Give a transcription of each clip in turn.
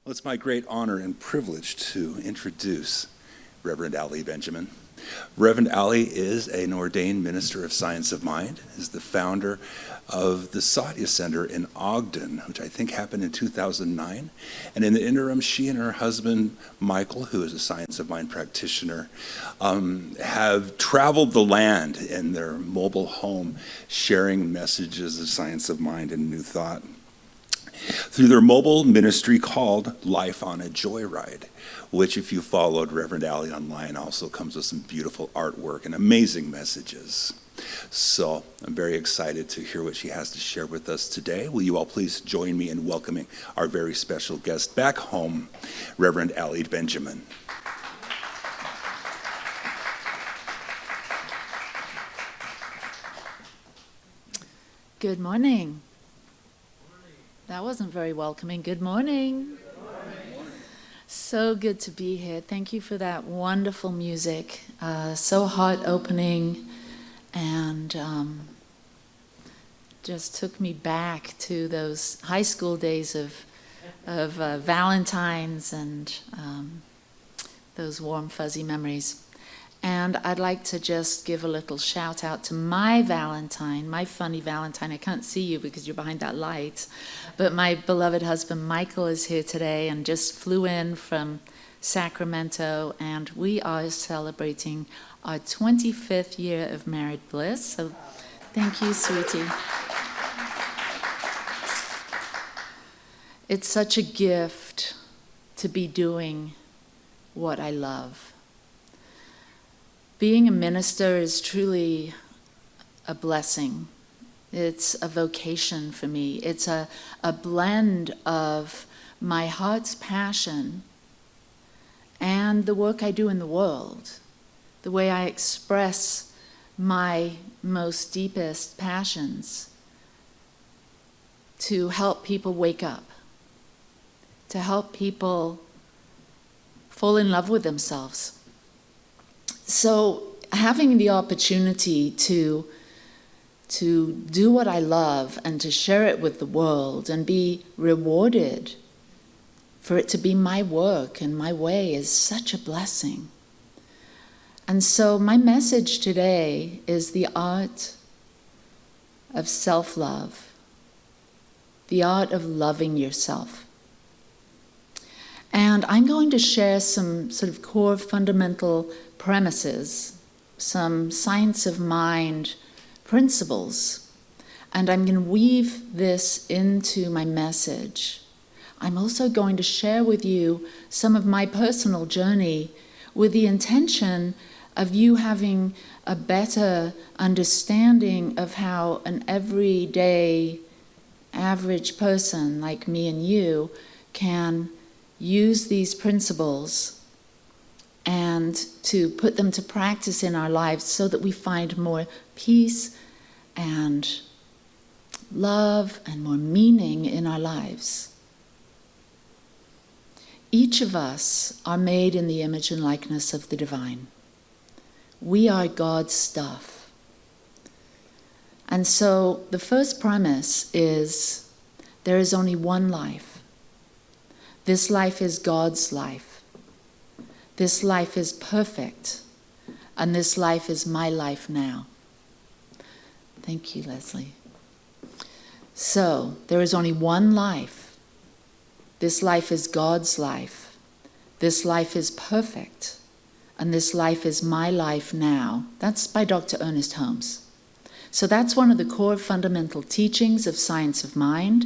Well, it's my great honor and privilege to introduce Reverend Ali Benjamin. Reverend Ali is an ordained minister of science of mind, is the founder of the Satya Center in Ogden, which I think happened in 2009. And in the interim, she and her husband, Michael, who is a science of mind practitioner, have traveled the land in their mobile home, sharing messages of science of mind and new thought through their mobile ministry called Life on a Joyride, which, if you followed Reverend Ali online, also comes with some beautiful artwork and amazing messages. So I'm very excited to hear what she has to share with us today. Will you all please join me in welcoming our very special guest back home, Reverend Ali Benjamin. Good morning. That wasn't very welcoming. Good morning. So good to be here. Thank you for that wonderful music. So heart-opening, and just took me back to those high school days of Valentine's and those warm, fuzzy memories. And I'd like to just give a little shout out to my Valentine, my funny Valentine. I can't see you because you're behind that light, but my beloved husband Michael is here today and just flew in from Sacramento, and we are celebrating our 25th year of married bliss. So thank you, sweetie. It's such a gift to be doing what I love. Being a minister is truly a blessing. It's a vocation for me. It's a blend of my heart's passion and the work I do in the world, the way I express my most deepest passions to help people wake up, to help people fall in love with themselves. So having the opportunity to do what I love and to share it with the world and be rewarded for it to be my work and my way is such a blessing. And so my message today is the art of self-love, the art of loving yourself. And I'm going to share some sort of core fundamental premises, some science of mind principles, and I'm going to weave this into my message. I'm also going to share with you some of my personal journey with the intention of you having a better understanding of how an everyday average person like me and you can use these principles and to put them to practice in our lives so that we find more peace and love and more meaning in our lives. Each of us are made in the image and likeness of the divine. We are God's stuff. And so the first premise is there is only one life. This life is God's life. This life is perfect, and this life is my life now. Thank you, Leslie. So, there is only one life. This life is God's life. This life is perfect, and this life is my life now. That's by Dr. Ernest Holmes. So that's one of the core fundamental teachings of science of mind.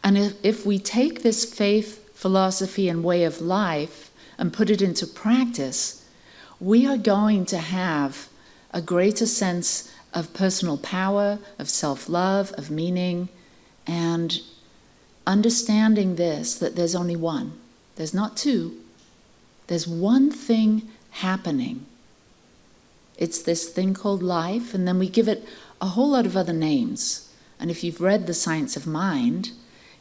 And if we take this faith, philosophy, and way of life and put it into practice, we are going to have a greater sense of personal power, of self-love, of meaning, and understanding this, that there's only one. There's not two. There's one thing happening. It's this thing called life, and then we give it a whole lot of other names. And if you've read The Science of Mind,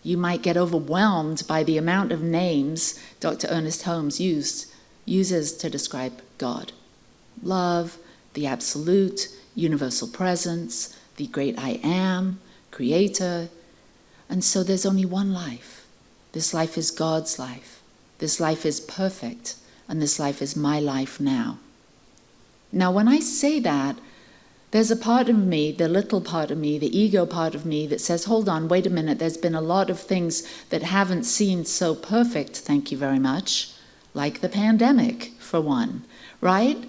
you might get overwhelmed by the amount of names Dr. Ernest Holmes uses to describe God. Love, the absolute, universal presence, the great I am, creator. And so there's only one life. This life is God's life. This life is perfect, and this life is my life now. Now, when I say that, there's a part of me, the little part of me, the ego part of me that says, hold on, wait a minute, there's been a lot of things that haven't seemed so perfect, thank you very much, like the pandemic, for one, right?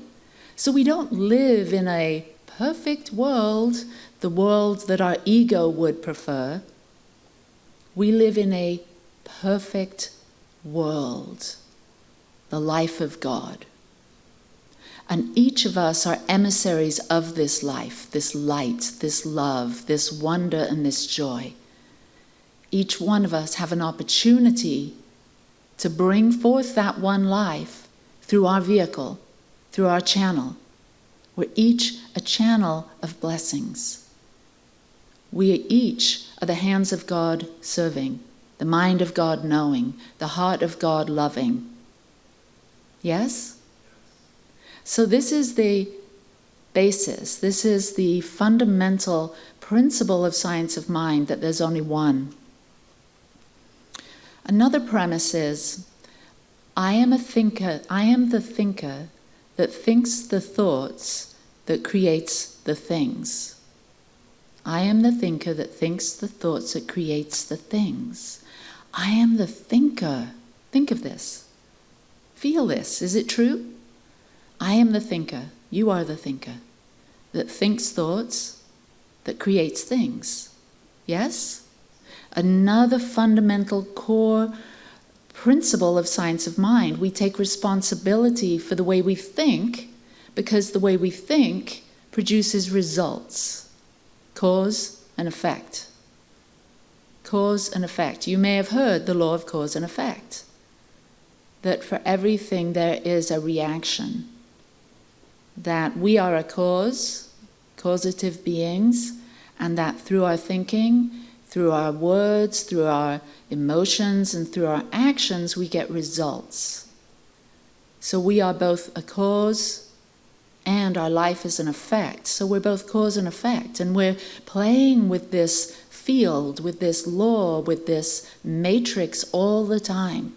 So we don't live in a perfect world, the world that our ego would prefer. We live in a perfect world, the life of God. And each of us are emissaries of this life, this light, this love, this wonder, and this joy. Each one of us have an opportunity to bring forth that one life through our vehicle, through our channel. We're each a channel of blessings. We each are the hands of God serving, the mind of God knowing, the heart of God loving. Yes? So this is the basis, this is the fundamental principle of science of mind, that there's only one. Another premise is, I am the thinker that thinks the thoughts that creates the things. I am the thinker that thinks the thoughts that creates the things. I am the thinker. Think of this. Feel this. Is it true? I am the thinker, you are the thinker, that thinks thoughts, that creates things. Yes? Another fundamental core principle of science of mind. We take responsibility for the way we think, because the way we think produces results. Cause and effect. Cause and effect. You may have heard the law of cause and effect, that for everything there is a reaction. That we are a cause, causative beings, and that through our thinking, through our words, through our emotions, and through our actions, we get results. So we are both a cause and our life is an effect. So we're both cause and effect, and we're playing with this field, with this law, with this matrix all the time.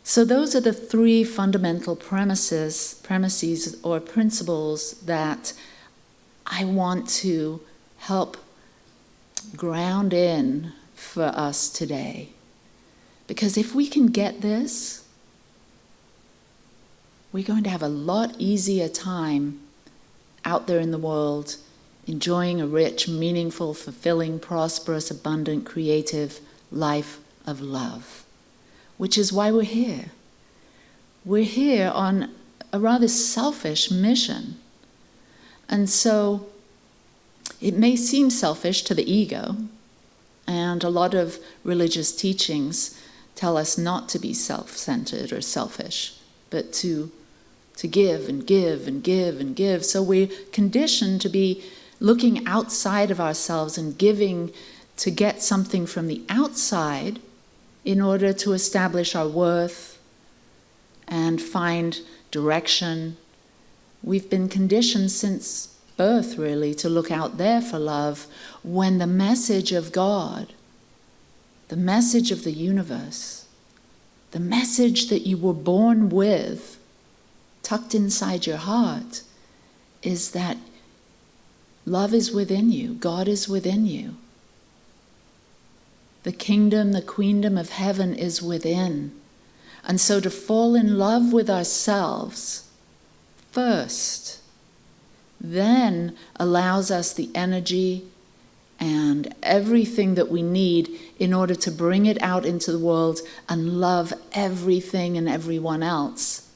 So those are the three fundamental premises or principles that I want to help ground in for us today. Because if we can get this, we're going to have a lot easier time out there in the world, enjoying a rich, meaningful, fulfilling, prosperous, abundant, creative life of love. Which is why we're here. We're here on a rather selfish mission. And so it may seem selfish to the ego, and a lot of religious teachings tell us not to be self-centered or selfish, but to give and give and give and give. So we're conditioned to be looking outside of ourselves and giving to get something from the outside in order to establish our worth and find direction. We've been conditioned since birth, really, to look out there for love, when the message of God, the message of the universe, the message that you were born with, tucked inside your heart, is that love is within you, God is within you. The kingdom, the queendom of heaven is within. And so to fall in love with ourselves first, then allows us the energy and everything that we need in order to bring it out into the world and love everything and everyone else.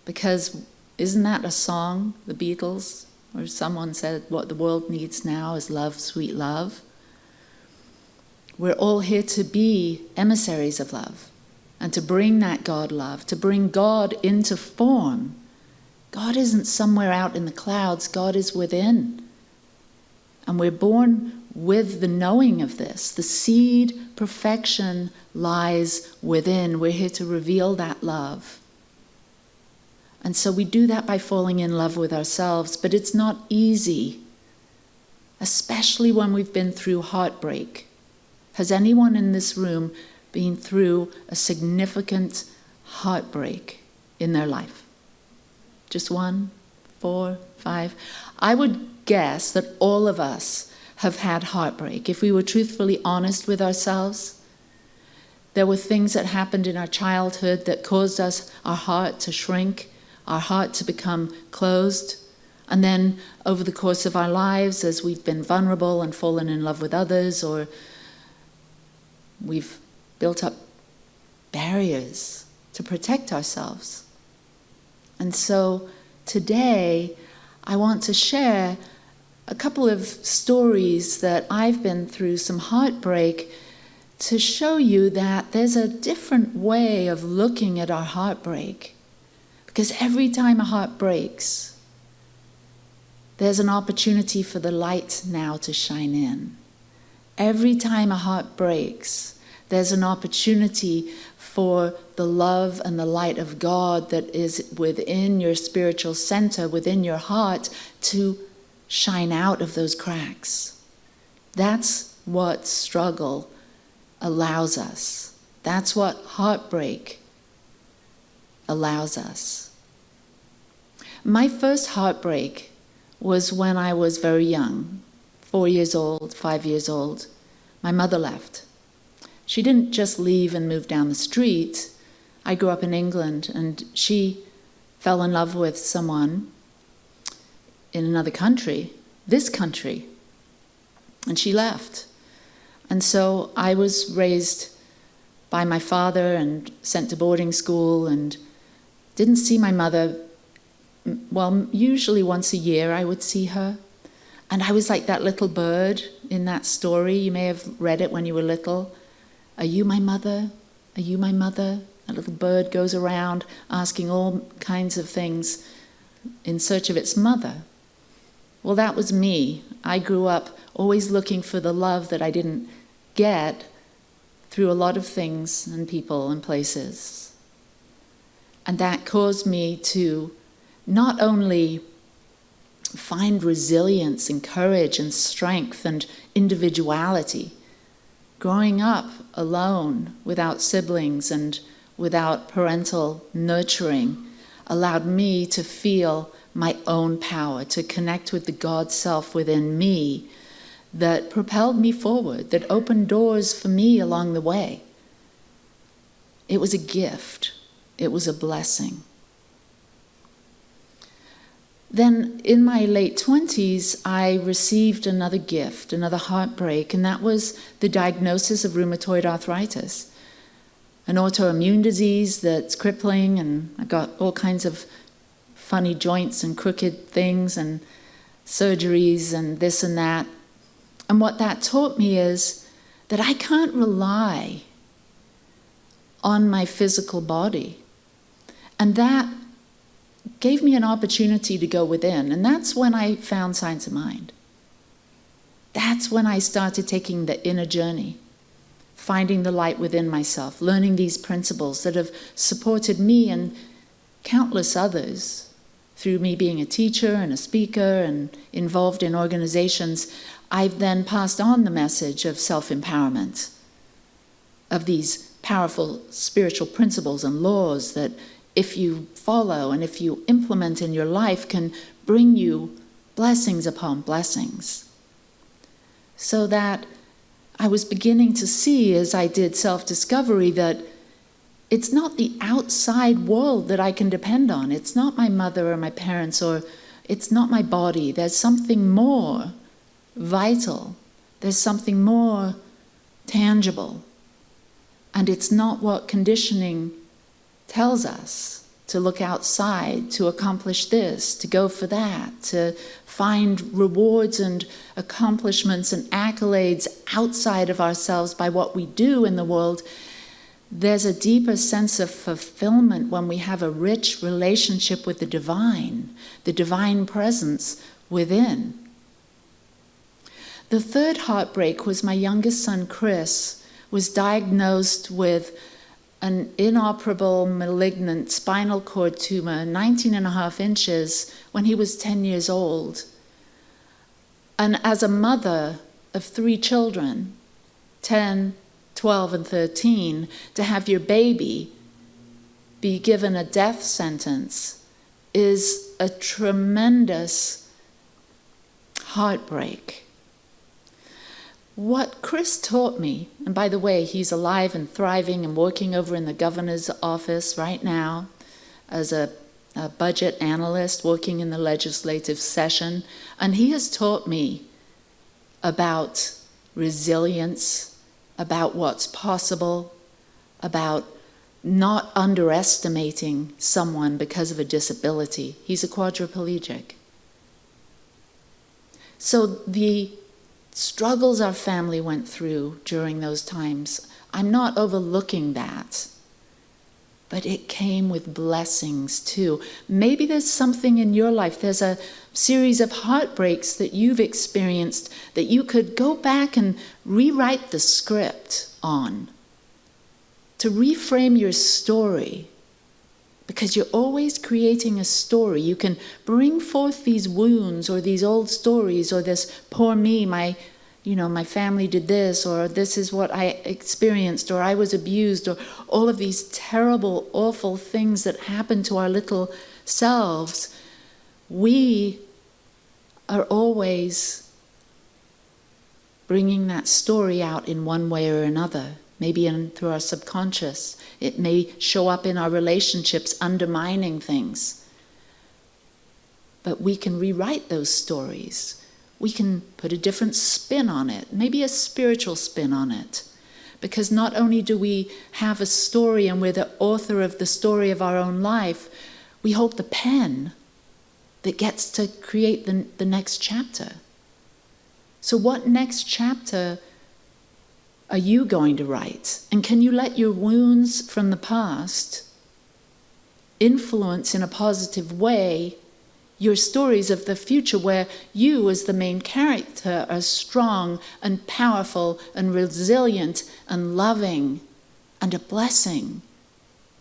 Because isn't that a song, the Beatles, where someone said what the world needs now is love, sweet love? We're all here to be emissaries of love and to bring that God love, to bring God into form. God isn't somewhere out in the clouds, God is within. And we're born with the knowing of this. The seed perfection lies within. We're here to reveal that love. And so we do that by falling in love with ourselves, but it's not easy, especially when we've been through heartbreak. Has anyone in this room been through a significant heartbreak in their life? Just 1, 4, 5? I would guess that all of us have had heartbreak. If we were truthfully honest with ourselves, there were things that happened in our childhood that caused our heart to shrink, our heart to become closed. And then over the course of our lives, as we've been vulnerable and fallen in love with others, or we've built up barriers to protect ourselves. And so today, I want to share a couple of stories that I've been through, some heartbreak, to show you that there's a different way of looking at our heartbreak. Because every time a heart breaks, there's an opportunity for the light now to shine in. Every time a heart breaks, there's an opportunity for the love and the light of God that is within your spiritual center, within your heart, to shine out of those cracks. That's what struggle allows us. That's what heartbreak allows us. My first heartbreak was when I was very young, 4 years old, 5 years old. My mother left. She didn't just leave and move down the street. I grew up in England, and she fell in love with someone in another country, this country, and she left. And so I was raised by my father and sent to boarding school and didn't see my mother. Well, usually once a year I would see her. And I was like that little bird in that story. You may have read it when you were little. Are you my mother? Are you my mother? A little bird goes around asking all kinds of things in search of its mother. Well, that was me. I grew up always looking for the love that I didn't get through a lot of things and people and places. And that caused me to not only find resilience and courage and strength and individuality. Growing up alone, without siblings and without parental nurturing, allowed me to feel my own power, to connect with the God self within me that propelled me forward, that opened doors for me along the way. It was a gift. It was a blessing. Then in my late 20s, I received another gift, another heartbreak, and that was the diagnosis of rheumatoid arthritis, an autoimmune disease that's crippling, and I got all kinds of funny joints and crooked things and surgeries and this and that. And what that taught me is that I can't rely on my physical body. And that gave me an opportunity to go within. And that's when I found Science of Mind. That's when I started taking the inner journey, finding the light within myself, learning these principles that have supported me and countless others through me being a teacher and a speaker and involved in organizations. I've then passed on the message of self-empowerment, of these powerful spiritual principles and laws that if you follow and if you implement in your life can bring you blessings upon blessings. So that I was beginning to see as I did self-discovery that it's not the outside world that I can depend on. It's not my mother or my parents, or it's not my body. There's something more vital. There's something more tangible. And it's not what conditioning tells us, to look outside, to accomplish this, to go for that, to find rewards and accomplishments and accolades outside of ourselves by what we do in the world. There's a deeper sense of fulfillment when we have a rich relationship with the divine presence within. The third heartbreak was my youngest son, Chris, was diagnosed with an inoperable malignant spinal cord tumor, 19.5 inches, when he was 10 years old. And as a mother of 3 children, 10, 12, and 13, to have your baby be given a death sentence is a tremendous heartbreak. What Chris taught me, and by the way, he's alive and thriving and working over in the governor's office right now as a budget analyst working in the legislative session, and he has taught me about resilience, about what's possible, about not underestimating someone because of a disability. He's a quadriplegic. So the struggles our family went through during those times, I'm not overlooking that. But it came with blessings too. Maybe there's something in your life, there's a series of heartbreaks that you've experienced that you could go back and rewrite the script on, to reframe your story. Because you're always creating a story. You can bring forth these wounds or these old stories or this poor me, my family did this, or this is what I experienced, or I was abused, or all of these terrible, awful things that happen to our little selves. We are always bringing that story out in one way or another. Maybe through our subconscious. It may show up in our relationships, undermining things. But we can rewrite those stories. We can put a different spin on it, maybe a spiritual spin on it. Because not only do we have a story and we're the author of the story of our own life, we hold the pen that gets to create the next chapter. So what next chapter are you going to write? And can you let your wounds from the past influence in a positive way your stories of the future, where you as the main character are strong and powerful and resilient and loving and a blessing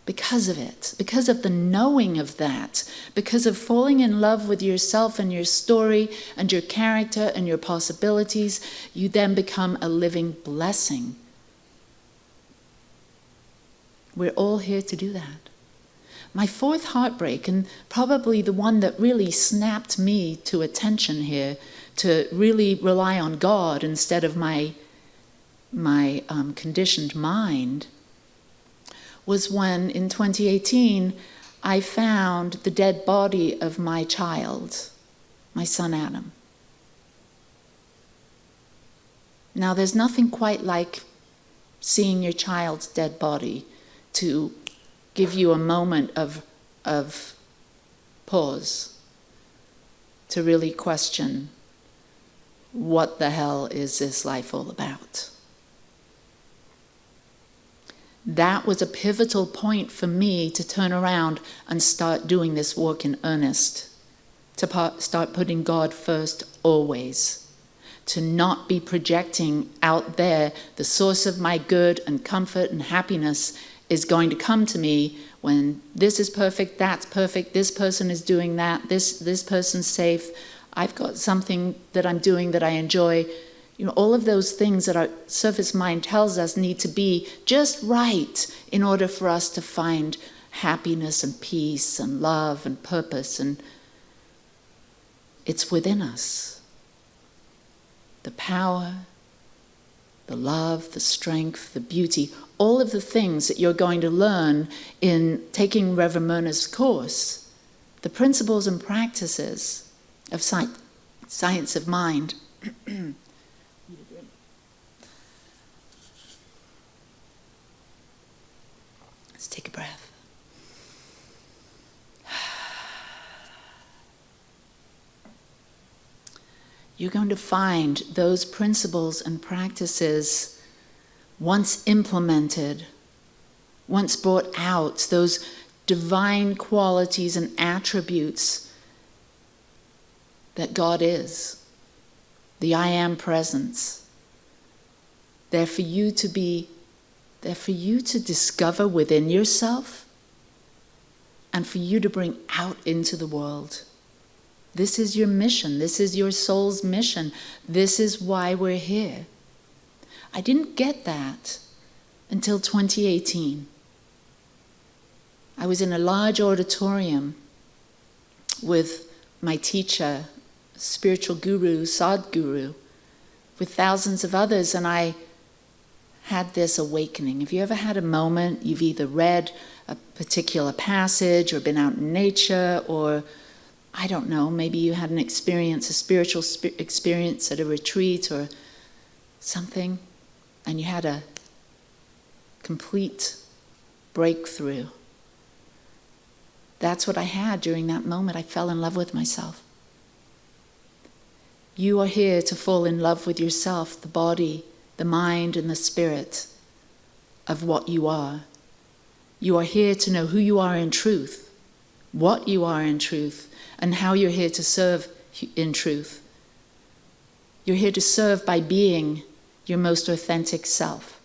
because of it, because of the knowing of that, because of falling in love with yourself and your story and your character and your possibilities, you then become a living blessing. We're all here to do that. My fourth heartbreak, and probably the one that really snapped me to attention here, to really rely on God instead of my conditioned mind, was when in 2018 I found the dead body of my child, my son Adam. Now there's nothing quite like seeing your child's dead body to give you a moment of pause, to really question, what the hell is this life all about? That was a pivotal point for me to turn around and start doing this work in earnest, to start putting God first always, to not be projecting out there the source of my good and comfort and happiness is going to come to me when this is perfect, that's perfect, this person is doing that, this person's safe, I've got something that I'm doing that I enjoy. All of those things that our surface mind tells us need to be just right in order for us to find happiness and peace and love and purpose. And it's within us. The power, the love, the strength, the beauty, all of the things that you're going to learn in taking Reverend Myrna's course, the principles and practices of science of mind. Let's take a breath. You're going to find those principles and practices, once implemented, once brought out, those divine qualities and attributes that God is, the I am presence. They're for you to discover within yourself and for you to bring out into the world. This is your mission. This is your soul's mission. This is why we're here. I didn't get that until 2018. I was in a large auditorium with my teacher, spiritual guru, Sadhguru, with thousands of others, and I had this awakening. Have you ever had a moment, you've either read a particular passage or been out in nature, or I don't know, maybe you had an experience, a spiritual experience at a retreat or something, and you had a complete breakthrough. That's what I had during that moment. I fell in love with myself. You are here to fall in love with yourself, the body, the mind, and the spirit of what you are. You are here to know who you are in truth, what you are in truth, and how you're here to serve in truth. You're here to serve by being your most authentic self.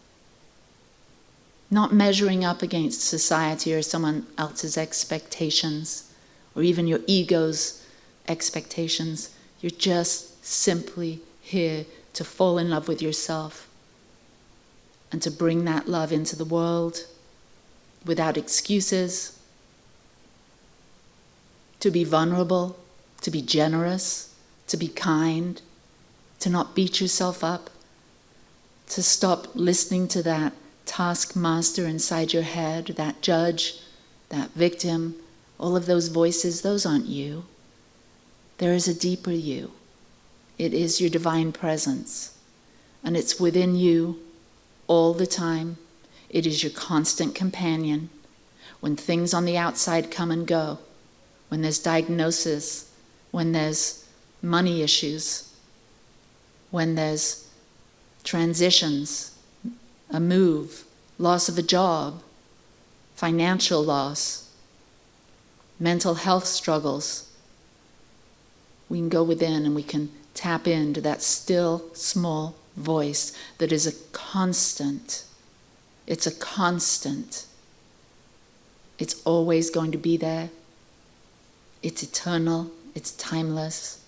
Not measuring up against society or someone else's expectations, or even your ego's expectations. You're just simply here to fall in love with yourself and to bring that love into the world without excuses, to be vulnerable, to be generous, to be kind, to not beat yourself up, to stop listening to that taskmaster inside your head, that judge, that victim, all of those voices. Those aren't you. There is a deeper you. It is your divine presence, and it's within you all the time. It is your constant companion. When things on the outside come and go, when there's diagnosis, when there's money issues, when there's transitions, a move, loss of a job, financial loss, mental health struggles, we can go within and we can tap into that still, small voice that is a constant. It's a constant. It's always going to be there. It's eternal. It's timeless.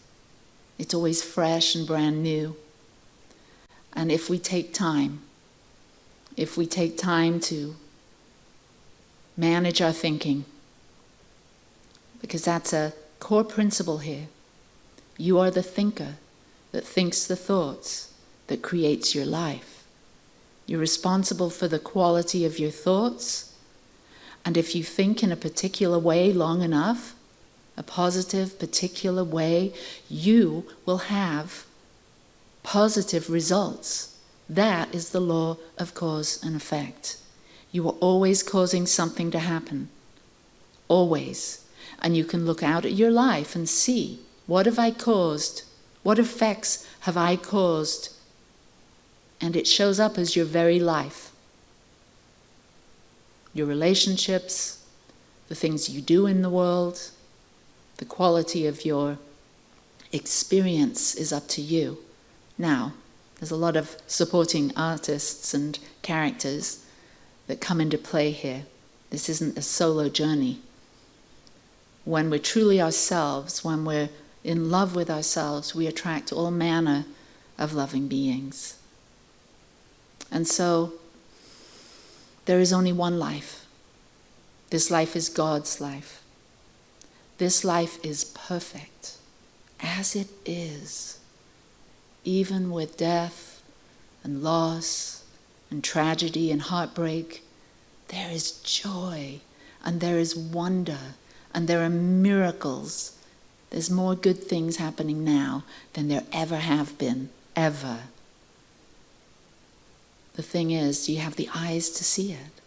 It's always fresh and brand new. And if we take time to manage our thinking, because that's a core principle here. You are the thinker that thinks the thoughts that creates your life. You're responsible for the quality of your thoughts, and if you think in a particular way long enough, a positive, particular way, you will have positive results. That is the law of cause and effect. You are always causing something to happen. Always. And you can look out at your life and see, what have I caused? What effects have I caused? And it shows up as your very life. Your relationships, the things you do in the world, the quality of your experience is up to you. Now, there's a lot of supporting artists and characters that come into play here. This isn't a solo journey. When we're truly ourselves, when we're in love with ourselves, we attract all manner of loving beings. And so, there is only one life. This life is God's life. This life is perfect, as it is, even with death and loss and tragedy and heartbreak. There is joy, and there is wonder, and there are miracles. There's more good things happening now than there ever have been, ever. The thing is, do you have the eyes to see it?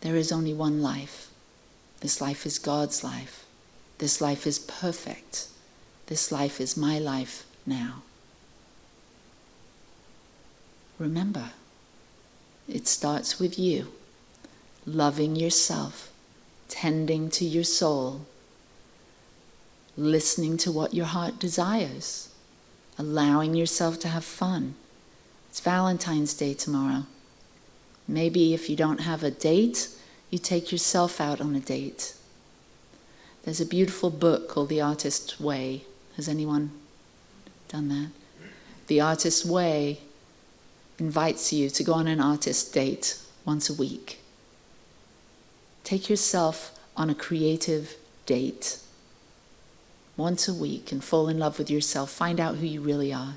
There is only one life. This life is God's life. This life is perfect. This life is my life now. Remember, it starts with you, loving yourself, tending to your soul, listening to what your heart desires, allowing yourself to have fun. It's Valentine's Day tomorrow. Maybe if you don't have a date, you take yourself out on a date. There's a beautiful book called The Artist's Way. Has anyone done that? The Artist Way invites you to go on an artist date once a week. Take yourself on a creative date once a week and fall in love with yourself. Find out who you really are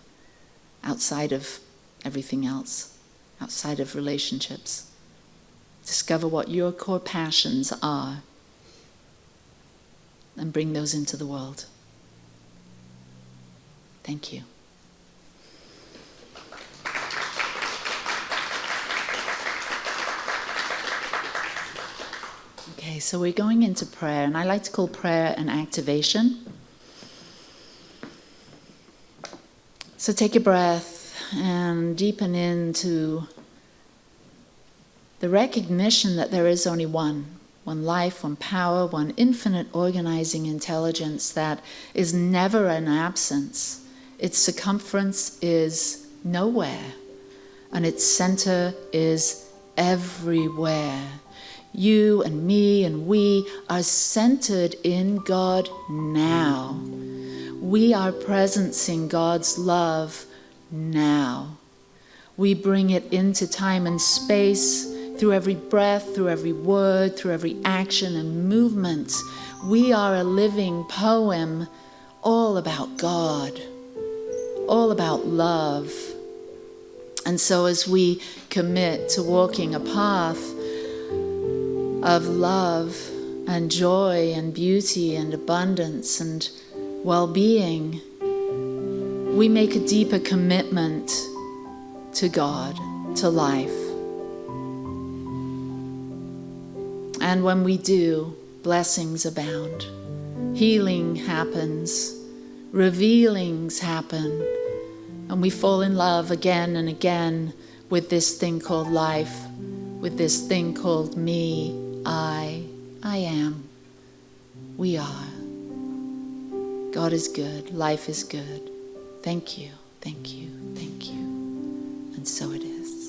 outside of everything else, outside of relationships. Discover what your core passions are and bring those into the world. Thank you. Okay, so we're going into prayer, and I like to call prayer an activation. So take a breath and deepen into the recognition that there is only one life, one power, one infinite organizing intelligence that is never an absence. Its circumference is nowhere, and its center is everywhere. You and me and we are centered in God now. We are presencing God's love now. We bring it into time and space through every breath, through every word, through every action and movement. We are a living poem all about God, all about love. And so as we commit to walking a path of love and joy and beauty and abundance and well-being, we make a deeper commitment to God, to life. And when we do, blessings abound. Healing happens, revealings happen, and we fall in love again and again with this thing called life, with this thing called me, I am, we are. God is good, life is good. Thank you, thank you, thank you. And so it is.